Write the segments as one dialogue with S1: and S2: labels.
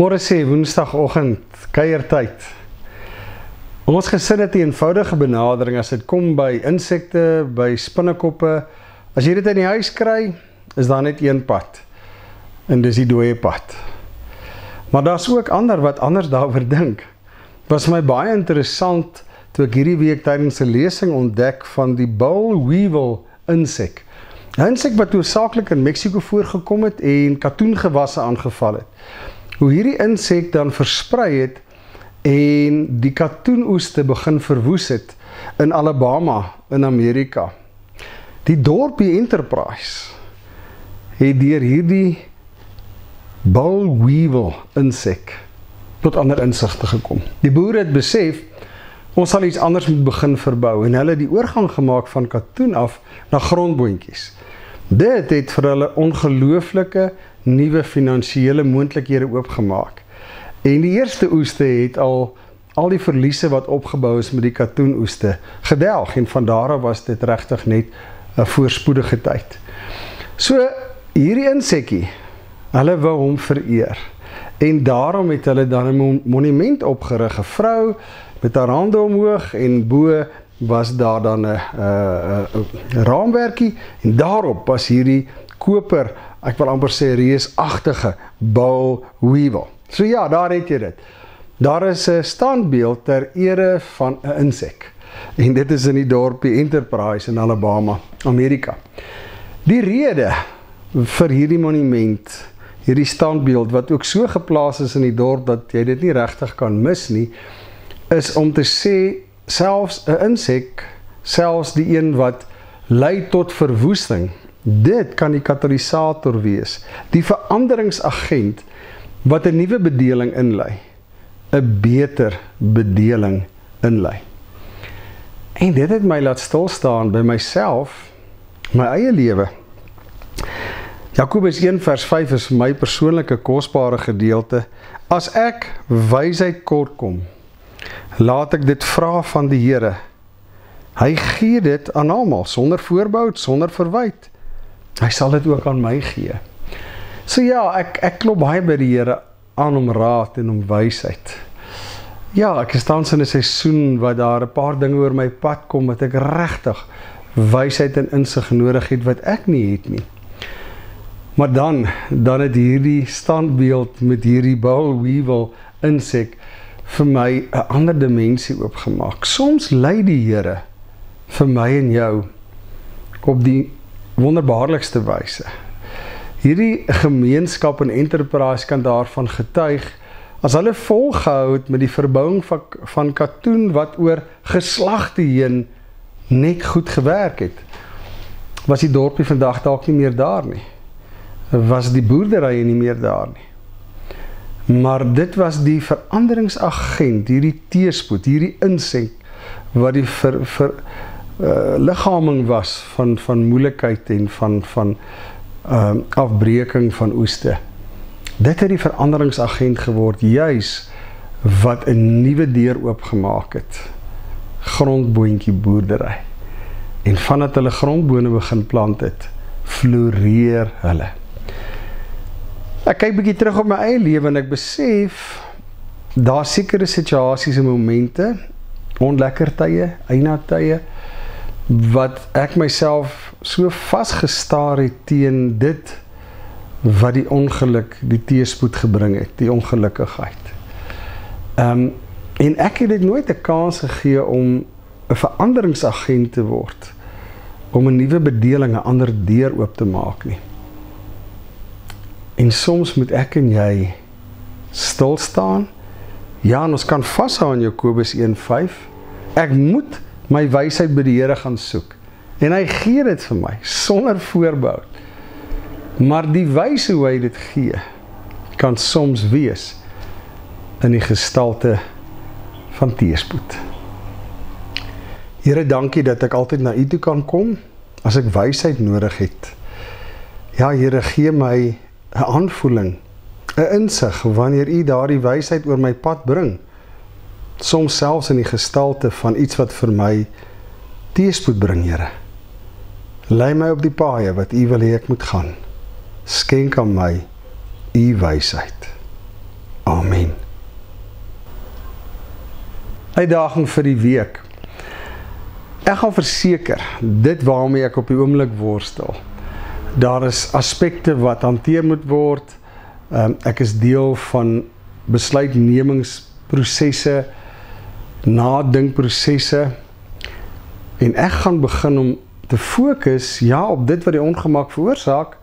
S1: Môre sê woensdagoggend, kuiertyd. Ons gesin het 'n eenvoudige benadering as dit kom by insekte, by spinnekoppe. As jy dit in die huis kry, is daar net een pad. En dis die dooie pad. Maar daar's ook ander wat anders daaroor dink. Het was vir my baie interessant toe ek hierdie week tydens 'n lesing ontdek van die boll weevil insek. 'n Insek wat hoofsaaklik in Mexiko voorgekom het en katoengewasse aangeval het. Hoe hierdie insek dan versprei het en die katoenoeste begin verwoes het in Alabama in Amerika. Die dorpie Enterprise het deur hierdie boll weevil insek tot ander insigte gekom. Die boere het besef, ons sal iets anders moet begin verbou en hulle het die oorgang gemaak van katoen af na grondboontjies. Dit het vir hulle ongelooflike nuwe finansiële moontlikhede oopgemaak. En die eerste oeste het al die verliese wat opgebou is met die katoenoeste gedelg en van daar af was dit regtig net 'n voorspoedige tyd. So hierdie insekkie, hulle wou hom vereer. En daarom het hulle dan 'n monument opgerig, 'n vrou met haar hande omhoog en bo was daar dan 'n raamwerkie en daarop was hierdie koper, ek wil amper sê reusagtige boll weevil. So ja, daar het jy dit. Daar is 'n standbeeld ter ere van 'n insek. En dit is in die dorpie Enterprise in Alabama, Amerika. Die rede vir hierdie monument, hierdie standbeeld wat ook so geplaas is in die dorp dat jy dit nie regtig kan mis nie, is om te sê selfs 'n insek, selfs die een wat lei tot verwoesting, dit kan die katalisator wees, die veranderingsagent wat 'n nuwe bedeling inlei, 'n beter bedeling inlei. En dit het my laat stilstaan by myself, my eie lewe. Jakobus 1 vers 5 is vir my persoonlike kosbare gedeelte. As ek wysheid kort kom, laat ek dit vra van die Here. Hy gee dit aan almal, sonder voorbehoud, sonder verwyte. Hy sal dit ook aan my gee. So ja, ek klop baie by die Here aan om raad en om wysheid. Ja, ek is tans in 'n seisoen waar daar 'n paar dinge oor my pad kom wat ek regtig wysheid en insig nodig het wat ek nie het nie. Maar dan het hierdie standbeeld met hierdie boll weevil insek vir my 'n ander dimensie oopgemaak. Soms lei die Here vir my en jou op die wonderbaarlikste wyse. Hierdie gemeenskap en Enterprise kan daarvan getuig, as hulle volgehou het met die verbouing van katoen wat oor geslagte heen net goed gewerk het, was die dorpie vandag dalk nie meer daar nie. Was die boerderye nie meer daar nie. Maar dit was die veranderingsagent, hierdie teespoed, hierdie insek, wat die liggaming was van moeilikheid en van afbreking van oeste. Dit het die veranderingsagent geword, juis wat 'n nuwe deur oopgemaak het. Grondboontjie boerdery. En vandat hulle grondbone begin plant het, floreer hulle. Ek kyk bietjie terug op my eie lewe en ek besef, daar sekere situasies en momente, onlekker tye, eina tye, wat ek myself so vasgestaar het teen dit, wat die ongeluk, die teespoed gebring het, die ongelukkigheid. En ek het dit nooit 'n kans gegee om 'n veranderingsagent te word, om 'n nuwe bedeling, 'n ander deur oop te maak nie. En soms moet ek en jy stil staan. Ja, en ons kan vashou aan Jakobus 1:5. Ek moet my wysheid by die Here gaan soek. En hy gee dit vir my, sonder voorbehoud. Maar die wyse hoe hy dit gee, kan soms wees in die gestalte van teespoed. Here, dankie dat ek altyd na U toe kan kom, as ek wysheid nodig het. Ja, Here, gee my 'n aanvoeling, 'n insig, wanneer U daardie wysheid oor my pad bring. Soms selfs in die gestalte van iets wat vir my teespoed bring, Here. Lei my op die paaie wat U wil hê ek moet gaan. Skenk aan my U wysheid. Amen. Uitdaging vir die week. Ek gaan verseker, dit waarmee ek op die oomblik worstel. Daar is aspekte wat hanteer moet word. Ek is deel van besluitnemingsprosesse, nadinkprosesse, en ek gaan begin om te fokus, ja, op dit wat die ongemak veroorsaak,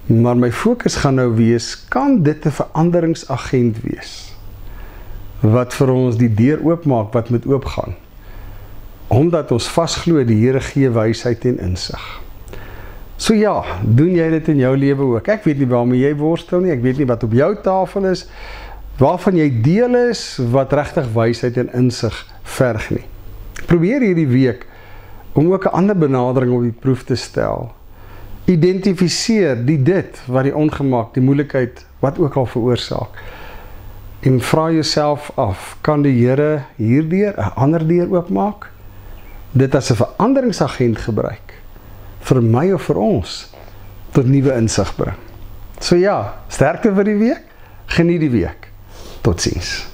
S1: maar my fokus gaan nou wees, kan dit 'n veranderingsagent wees, wat vir ons die deur oopmaak, wat moet oopgaan, omdat ons vasglo die Here gee wysheid en insig. So ja, doen jy dit in jou lewe ook? Ek weet nie waarmee jy worstel nie, ek weet nie wat op jou tafel is, waarvan jy deel is, wat regtig wysheid en insig verg nie. Probeer hierdie week om ook 'n ander benadering op die proef te stel. Identifiseer dit wat die ongemak, die moeilikheid, wat ook al veroorsaak. En vra jouself af, kan die Here hierdeur 'n ander deur oopmaak? Dit as 'n veranderingsagent gebruik, vir my of vir ons, tot nuwe insig bring. So ja, sterkte vir die week, geniet die week. Totsiens.